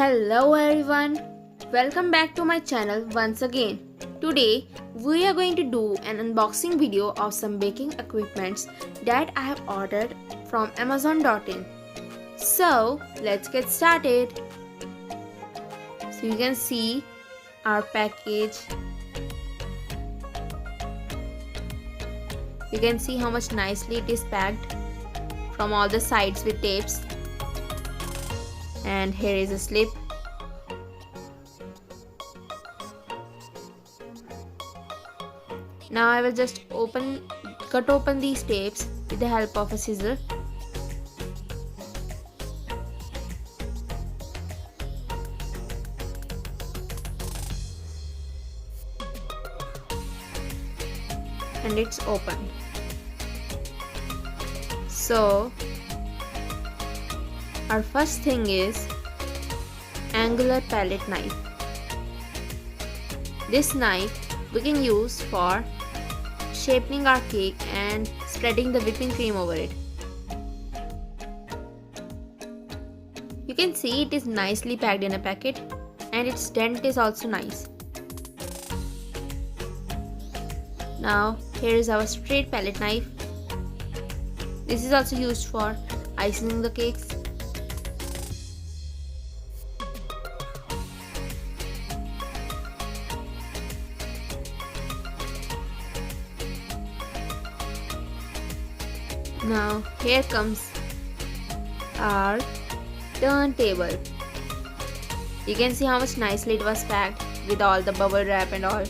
Hello everyone, welcome back to my channel once again. Today we are going to do an unboxing video of some baking equipments that I have ordered from Amazon.in. So let's get started. So you can see our package. You can see how much nicely it is packed from all the sides with tapes. And here is a slip. Now I will just cut open these tapes with the help of a scissor. And it's open. So our first thing is angular palette knife. This knife we can use for shaping our cake and spreading the whipping cream over it. You can see it is nicely packed in a packet and its dent is also nice. Now here is our straight palette knife. This is also used for icing the cakes. Now here comes our turntable. You can see how much nicely it was packed with all the bubble wrap and all.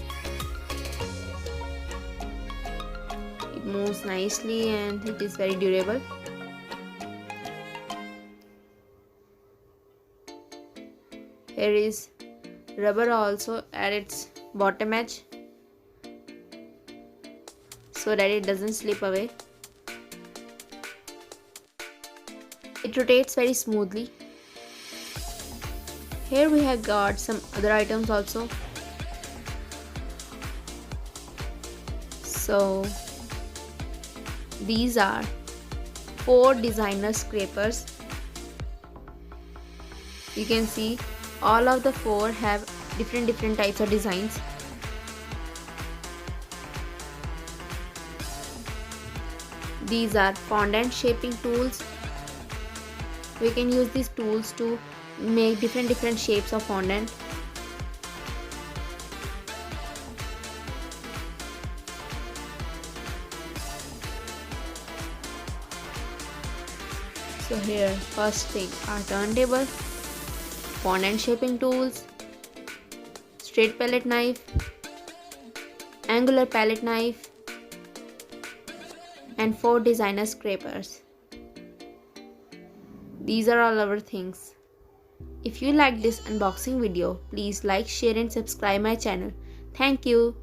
It moves nicely and it is very durable. Here is rubber also at its bottom edge so that it doesn't slip away. It rotates very smoothly. Here we have got some other items also. So these are 4 designer scrapers. You can see all of the 4 have different types of designs. These are fondant shaping tools. We can use these tools to make different shapes of fondant. So here, first thing, our turntable, fondant shaping tools, straight palette knife, angular palette knife, and 4 designer scrapers. These are all our things. If you like this unboxing video, please like, share and subscribe my channel. Thank you.